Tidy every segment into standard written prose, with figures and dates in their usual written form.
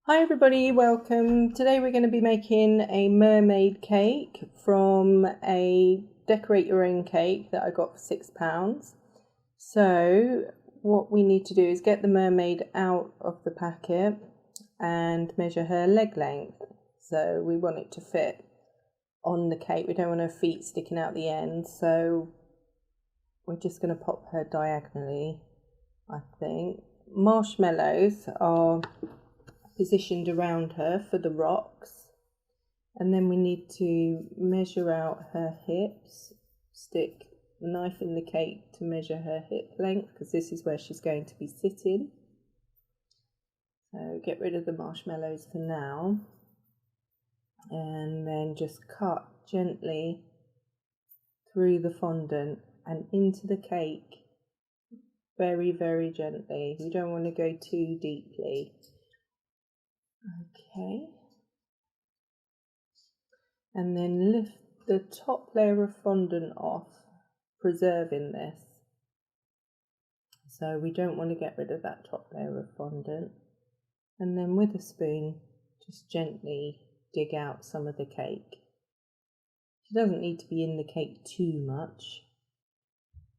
Hi everybody, welcome. Today we're going to be making a mermaid cake from a decorate your own cake that I got for £6. So what we need to do is get the mermaid out of the packet and measure her leg length. So we want it to fit on the cake. We don't want her feet sticking out the end, so we're just going to pop her diagonally, I think. Marshmallows are positioned around her for the rocks, and then we need to measure out her hips, stick the knife in the cake to measure her hip length because this is where she's going to be sitting. So get rid of the marshmallows for now, and then just cut gently through the fondant and into the cake, very gently. We don't want to go too deeply. Okay, and then lift the top layer of fondant off, preserving this. So we don't want to get rid of that top layer of fondant. And then with a spoon, just gently dig out some of the cake. She doesn't need to be in the cake too much.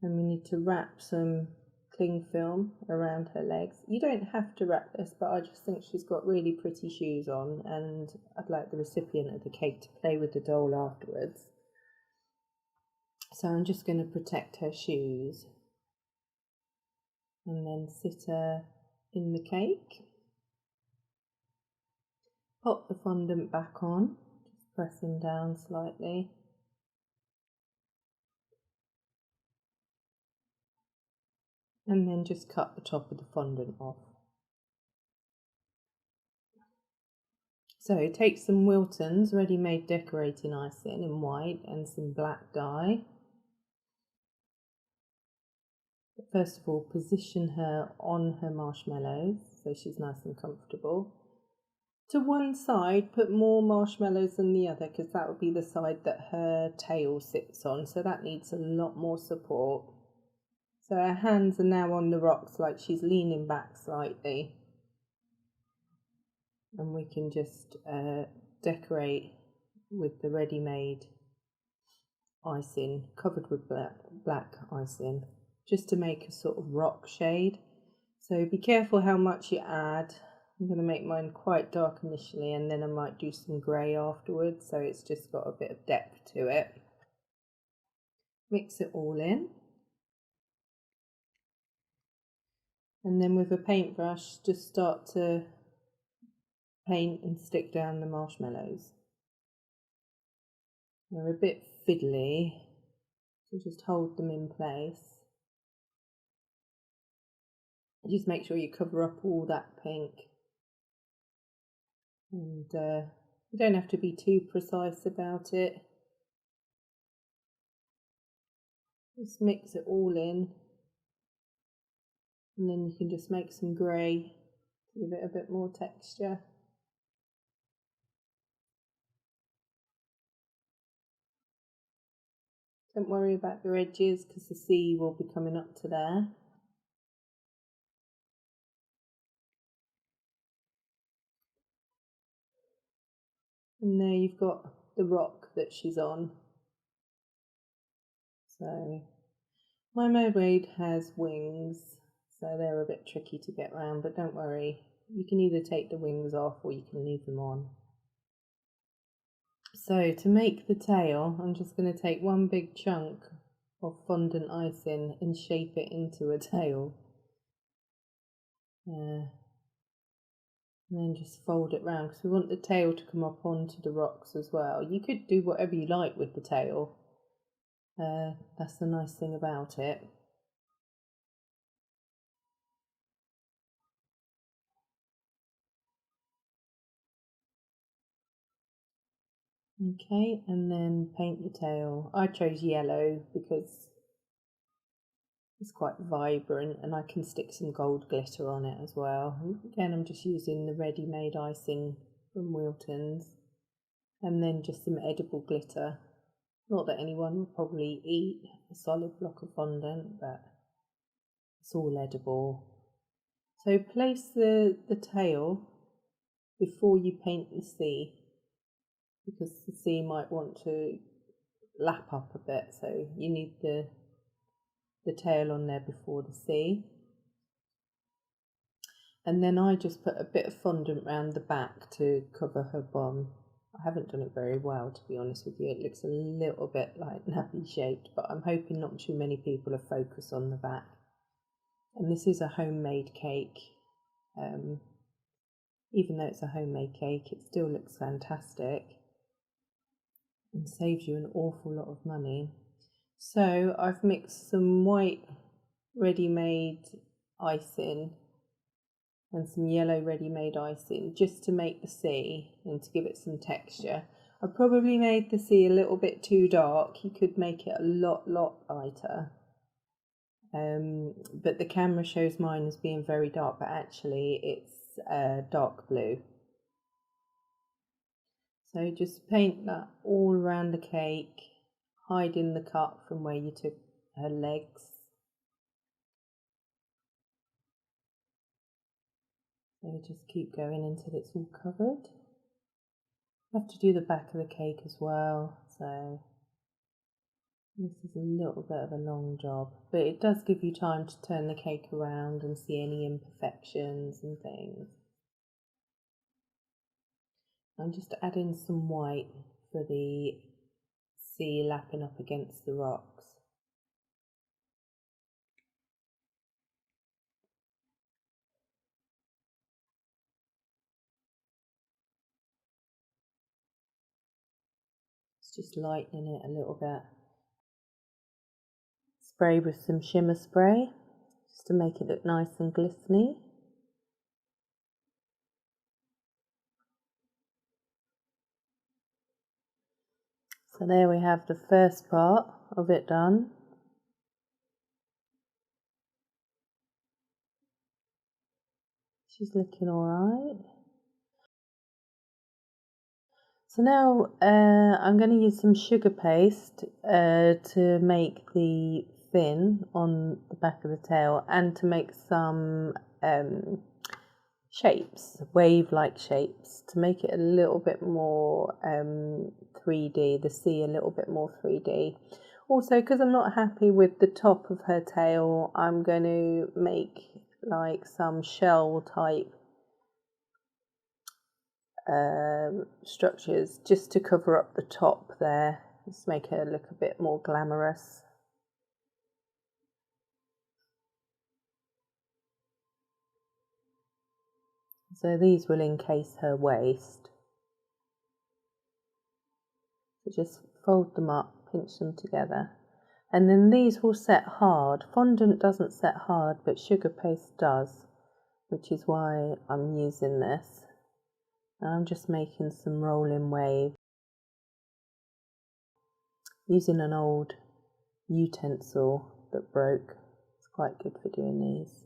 And we need to wrap some cling film around her legs. You don't have to wrap this, but I just think she's got really pretty shoes on, and I'd like the recipient of the cake to play with the doll afterwards. So I'm just going to protect her shoes and then sit her in the cake. Pop the fondant back on, just pressing down slightly. And then just cut the top of the fondant off. So take some Wilton's ready-made decorating icing in white and some black dye. But first of all, position her on her marshmallows so she's nice and comfortable. To one side, put more marshmallows than the other because that would be the side that her tail sits on, so that needs a lot more support. So her hands are now on the rocks like she's leaning back slightly. And we can just decorate with the ready-made icing, covered with black icing, just to make a sort of rock shade. So be careful how much you add. I'm going to make mine quite dark initially, and then I might do some grey afterwards, so it's just got a bit of depth to it. Mix it all in. And then with a paintbrush, just start to paint and stick down the marshmallows. They're a bit fiddly, so just hold them in place. Just make sure you cover up all that pink. And you don't have to be too precise about it. Just mix it all in. And then you can just make some grey to give it a bit more texture. Don't worry about your edges because the sea will be coming up to there. And there you've got the rock that she's on. So my mermaid has wings, so they're a bit tricky to get around, but don't worry. You can either take the wings off or you can leave them on. So to make the tail, I'm just going to take one big chunk of fondant icing and shape it into a tail. And then just fold it round because we want the tail to come up onto the rocks as well. You could do whatever you like with the tail. That's the nice thing about it. Okay, and then paint the tail. I chose yellow because it's quite vibrant and I can stick some gold glitter on it as well. And again, I'm just using the ready-made icing from Wilton's, and then just some edible glitter. Not that anyone would probably eat a solid block of fondant, but it's all edible. So place the tail before you paint the sea, because the sea might want to lap up a bit, so you need the tail on there before the sea. And then I just put a bit of fondant round the back to cover her bum. I haven't done it very well, to be honest with you. It looks a little bit like nappy shaped, but I'm hoping not too many people are focused on the back. And this is a homemade cake. Even though it's a homemade cake, it still looks fantastic and saves you an awful lot of money. So I've mixed some white ready-made icing and some yellow ready-made icing just to make the sea and to give it some texture. I probably made the sea a little bit too dark. You could make it a lot lighter. But the camera shows mine as being very dark, but actually it's dark blue. So just paint that all around the cake, hiding the cut from where you took her legs. So just keep going until it's all covered. I have to do the back of the cake as well, so this is a little bit of a long job, but it does give you time to turn the cake around and see any imperfections and things. I'm just adding some white for the sea lapping up against the rocks. It's just lightening it a little bit. Spray with some shimmer spray just to make it look nice and glistening. So there we have the first part of it done. She's looking alright. So now I'm going to use some sugar paste to make the fin on the back of the tail and to make some shapes, wave-like shapes, to make it a little bit more 3D, the sea a little bit more 3D. Also, because I'm not happy with the top of her tail, I'm going to make like some shell type structures just to cover up the top there, just make her look a bit more glamorous. So these will encase her waist. So just fold them up, pinch them together, and then these will set hard. Fondant doesn't set hard, but sugar paste does, which is why I'm using this. And I'm just making some rolling waves using an old utensil that broke. It's quite good for doing these.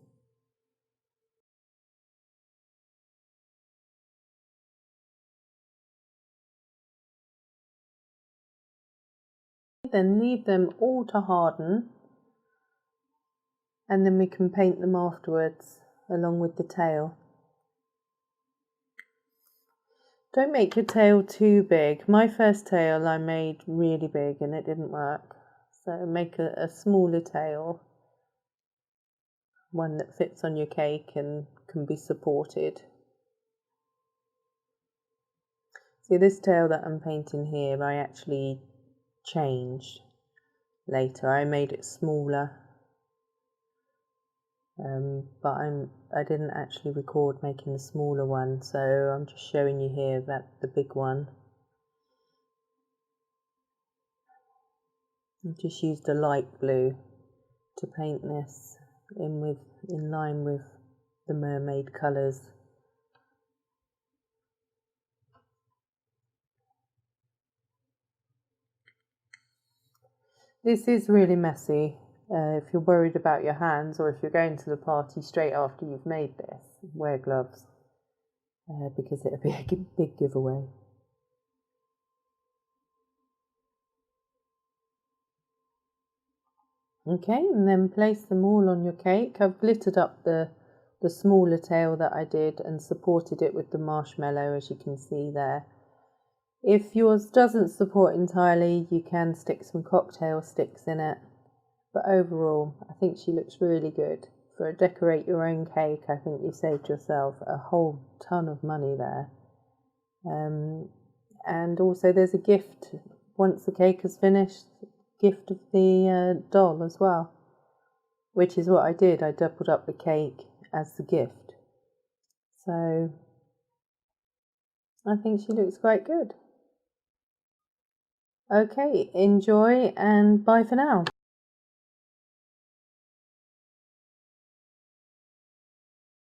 Then leave them all to harden, and then we can paint them afterwards along with the tail. Don't make your tail too big. My first tail I made really big and it didn't work. So make a smaller tail, one that fits on your cake and can be supported. See, this tail that I'm painting here, I actually changed later. I made it smaller, but I didn't actually record making the smaller one, so I'm just showing you here that the big one. I just used a light blue to paint this in line with the mermaid colours. This is really messy. If you're worried about your hands, or if you're going to the party straight after you've made this, wear gloves, because it'll be a big giveaway. Okay, and then place them all on your cake. I've glittered up the the smaller tail that I did and supported it with the marshmallow, as you can see there. If yours doesn't support entirely, you can stick some cocktail sticks in it. But overall, I think she looks really good. For a decorate your own cake, I think you saved yourself a whole ton of money there. And also there's a gift, once the cake is finished, gift of the doll as well. Which is what I did, I doubled up the cake as the gift. So, I think she looks quite good. Okay, enjoy and bye for now.